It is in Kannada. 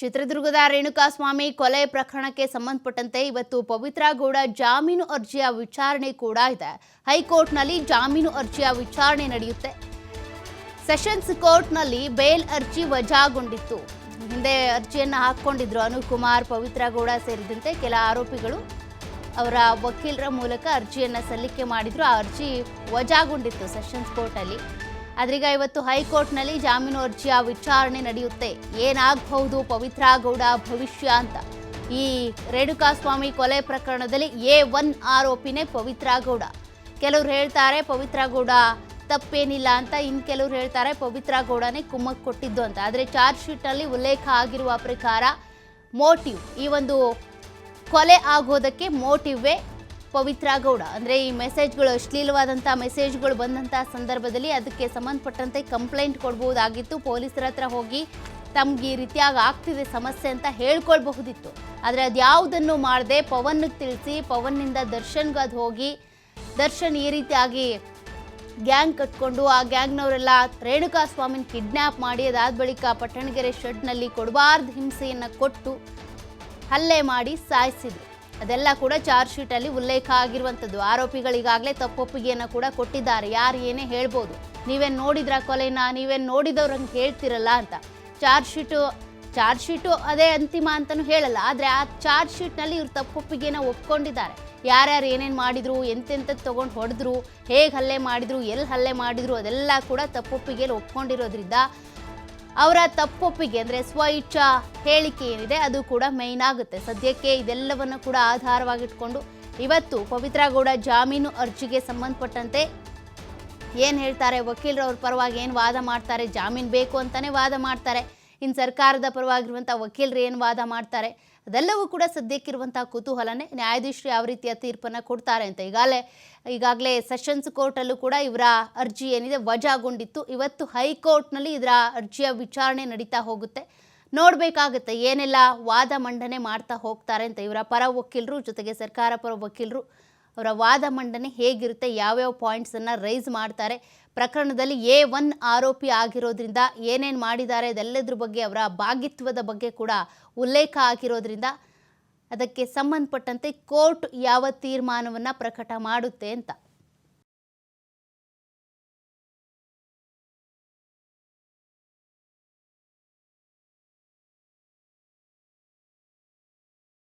ಚಿತ್ರದುರ್ಗದ ರೇಣುಕಾಸ್ವಾಮಿ ಕೊಲೆ ಪ್ರಕರಣಕ್ಕೆ ಸಂಬಂಧಪಟ್ಟಂತೆ ಇವತ್ತು ಪವಿತ್ರ ಗೌಡ ಜಾಮೀನು ಅರ್ಜಿಯ ವಿಚಾರಣೆ ಕೂಡ ಇದೆ. ಹೈಕೋರ್ಟ್ನಲ್ಲಿ ಜಾಮೀನು ಅರ್ಜಿಯ ವಿಚಾರಣೆ ನಡೆಯುತ್ತೆ. ಸೆಷನ್ಸ್ ಕೋರ್ಟ್ನಲ್ಲಿ ಬೇಲ್ ಅರ್ಜಿ ವಜಾಗೊಂಡಿತ್ತು. ಹಿಂದೆ ಅರ್ಜಿಯನ್ನು ಹಾಕೊಂಡಿದ್ರು ಅನುಕುಮಾರ್, ಪವಿತ್ರ ಗೌಡ ಸೇರಿದಂತೆ ಕೆಲ ಆರೋಪಿಗಳು ಅವರ ವಕೀಲರ ಮೂಲಕ ಅರ್ಜಿಯನ್ನು ಸಲ್ಲಿಕೆ ಮಾಡಿದ್ರು. ಆ ಅರ್ಜಿ ವಜಾಗೊಂಡಿತ್ತು ಸೆಷನ್ಸ್ ಕೋರ್ಟಲ್ಲಿ. ಆದ್ರೀಗ ಇವತ್ತು ಹೈಕೋರ್ಟ್ನಲ್ಲಿ ಜಾಮೀನು ಅರ್ಜಿಯ ವಿಚಾರಣೆ ನಡೆಯುತ್ತೆ. ಏನಾಗಬಹುದು ಪವಿತ್ರ ಗೌಡ ಭವಿಷ್ಯ ಅಂತ. ಈ ರೇಣುಕಾಸ್ವಾಮಿ ಕೊಲೆ ಪ್ರಕರಣದಲ್ಲಿ A1 ಆರೋಪಿನೇ ಪವಿತ್ರ ಗೌಡ. ಕೆಲವರು ಹೇಳ್ತಾರೆ ಪವಿತ್ರ ಗೌಡ ತಪ್ಪೇನಿಲ್ಲ ಅಂತ, ಇನ್ನು ಕೆಲವರು ಹೇಳ್ತಾರೆ ಪವಿತ್ರ ಗೌಡನೇ ಕುಮ್ಮಕ್ಕು ಕೊಟ್ಟಿದ್ದು ಅಂತ. ಆದರೆ ಚಾರ್ಜ್ ಶೀಟ್ನಲ್ಲಿ ಉಲ್ಲೇಖ ಆಗಿರುವ ಪ್ರಕಾರ ಮೋಟಿವ್, ಈ ಒಂದು ಕೊಲೆ ಆಗೋದಕ್ಕೆ ಮೋಟಿವ್ವೇ ಪವಿತ್ರ ಗೌಡ. ಅಂದರೆ ಈ ಮೆಸೇಜ್ಗಳು, ಅಶ್ಲೀಲವಾದಂಥ ಮೆಸೇಜ್ಗಳು ಬಂದಂಥ ಸಂದರ್ಭದಲ್ಲಿ ಅದಕ್ಕೆ ಸಂಬಂಧಪಟ್ಟಂತೆ ಕಂಪ್ಲೇಂಟ್ ಕೊಡ್ಬೋದಾಗಿತ್ತು. ಪೊಲೀಸರ ಹತ್ರ ಹೋಗಿ ತಮ್ಗೆ ಈ ರೀತಿಯಾಗಿ ಆಗ್ತಿದೆ ಸಮಸ್ಯೆ ಅಂತ ಹೇಳ್ಕೊಳ್ಬಹುದಿತ್ತು. ಆದರೆ ಅದ್ಯಾವುದನ್ನು ಮಾಡದೆ ಪವನ್ಗೆ ತಿಳಿಸಿ, ಪವನ್ನಿಂದ ದರ್ಶನ್ಗೆ ಅದು ಹೋಗಿ ದರ್ಶನ್ ಈ ರೀತಿಯಾಗಿ ಗ್ಯಾಂಗ್ ಕಟ್ಕೊಂಡು ಆ ಗ್ಯಾಂಗ್ನವರೆಲ್ಲ ರೇಣುಕಾಸ್ವಾಮಿನ ಕಿಡ್ನ್ಯಾಪ್ ಮಾಡಿ ಅದಾದ ಬಳಿಕ ಪಟ್ಟಣಗೆರೆ ಶೆಡ್ನಲ್ಲಿ ಕೊಡಬಾರ್ದು ಹಿಂಸೆಯನ್ನು ಕೊಟ್ಟು ಹಲ್ಲೆ ಮಾಡಿ ಸಾಯಿಸಿದ್ರು. ಅದೆಲ್ಲ ಕೂಡ ಚಾರ್ಜ್ ಶೀಟಲ್ಲಿ ಉಲ್ಲೇಖ ಆಗಿರುವಂಥದ್ದು. ಆರೋಪಿಗಳಿಗಾಗಲೇ ತಪ್ಪೊಪ್ಪಿಗೆಯನ್ನು ಕೂಡ ಕೊಟ್ಟಿದ್ದಾರೆ. ಯಾರು ಏನೇ ಹೇಳ್ಬೋದು, ನೀವೇನು ನೋಡಿದ್ರ ಕೊಲೆನ, ನೀವೇನು ನೋಡಿದವ್ರಂಗೆ ಹೇಳ್ತಿರಲ್ಲ ಅಂತ. ಚಾರ್ಜ್ ಶೀಟು ಅದೇ ಅಂತಿಮ ಅಂತಲೂ ಹೇಳಲ್ಲ. ಆದರೆ ಆ ಚಾರ್ಜ್ ಶೀಟ್ನಲ್ಲಿ ಇವ್ರು ತಪ್ಪೊಪ್ಪಿಗೆನ ಒಪ್ಕೊಂಡಿದ್ದಾರೆ. ಯಾರ್ಯಾರು ಏನೇನು ಮಾಡಿದ್ರು, ಎಂತೆಂಥದ್ದು ತೊಗೊಂಡು ಹೊಡೆದ್ರು, ಹೇಗೆ ಹಲ್ಲೆ ಮಾಡಿದ್ರು, ಎಲ್ಲಿ ಹಲ್ಲೆ ಮಾಡಿದ್ರು, ಅದೆಲ್ಲ ಕೂಡ ತಪ್ಪೊಪ್ಪಿಗೆಯಲ್ಲಿ ಒಪ್ಕೊಂಡಿರೋದ್ರಿಂದ ಅವರ ತಪ್ಪೊಪ್ಪಿಗೆ ಅಂದರೆ ಸ್ವ ಇಚ್ಛಾ ಹೇಳಿಕೆ ಏನಿದೆ ಅದು ಕೂಡ ಮೇಯ್ನ್ ಆಗುತ್ತೆ. ಸದ್ಯಕ್ಕೆ ಇದೆಲ್ಲವನ್ನು ಕೂಡ ಆಧಾರವಾಗಿಟ್ಕೊಂಡು ಇವತ್ತು ಪವಿತ್ರ ಗೌಡ ಜಾಮೀನು ಅರ್ಜಿಗೆ ಸಂಬಂಧಪಟ್ಟಂತೆ ಏನು ಹೇಳ್ತಾರೆ, ವಕೀಲರು ಅವ್ರ ಪರವಾಗಿ ಏನು ವಾದ ಮಾಡ್ತಾರೆ, ಜಾಮೀನು ಬೇಕು ಅಂತಲೇ ವಾದ ಮಾಡ್ತಾರೆ, ಇನ್ನು ಸರ್ಕಾರದ ಪರವಾಗಿರುವಂಥ ವಕೀಲರು ಏನು ವಾದ ಮಾಡ್ತಾರೆ, ಅದೆಲ್ಲವೂ ಕೂಡ ಸದ್ಯಕ್ಕಿರುವಂಥ ಕುತೂಹಲನೇ. ನ್ಯಾಯಾಧೀಶರು ಯಾವ ರೀತಿಯ ತೀರ್ಪನ್ನು ಕೊಡ್ತಾರೆ ಅಂತ. ಈಗಾಗಲೇ ಸೆಷನ್ಸ್ ಕೋರ್ಟಲ್ಲೂ ಕೂಡ ಇವರ ಅರ್ಜಿ ಏನಿದೆ ವಜಾಗೊಂಡಿತ್ತು. ಇವತ್ತು ಹೈಕೋರ್ಟ್ನಲ್ಲಿ ಇದರ ಅರ್ಜಿಯ ವಿಚಾರಣೆ ನಡೀತಾ ಹೋಗುತ್ತೆ. ನೋಡಬೇಕಾಗುತ್ತೆ ಏನೆಲ್ಲ ವಾದ ಮಂಡನೆ ಮಾಡ್ತಾ ಹೋಗ್ತಾರೆ ಅಂತ. ಇವರ ಪರ ವಕೀಲರು ಜೊತೆಗೆ ಸರ್ಕಾರ ಪರ ವಕೀಲರು ಅವರ ವಾದ ಮಂಡನೆ ಹೇಗಿರುತ್ತೆ, ಯಾವ್ಯಾವ ಪಾಯಿಂಟ್ಸನ್ನು ರೈಸ್ ಮಾಡ್ತಾರೆ, ಪ್ರಕರಣದಲ್ಲಿ A1 ಆರೋಪಿ ಆಗಿರೋದ್ರಿಂದ ಏನೇನು ಮಾಡಿದ್ದಾರೆ ಅದೆಲ್ಲದ್ರ ಬಗ್ಗೆ, ಅವರ ಭಾಗಿತ್ವದ ಬಗ್ಗೆ ಕೂಡ ಉಲ್ಲೇಖ ಆಗಿರೋದ್ರಿಂದ ಅದಕ್ಕೆ ಸಂಬಂಧಪಟ್ಟಂತೆ ಕೋರ್ಟ್ ಯಾವ ತೀರ್ಮಾನವನ್ನು ಪ್ರಕಟ ಮಾಡುತ್ತೆ ಅಂತ.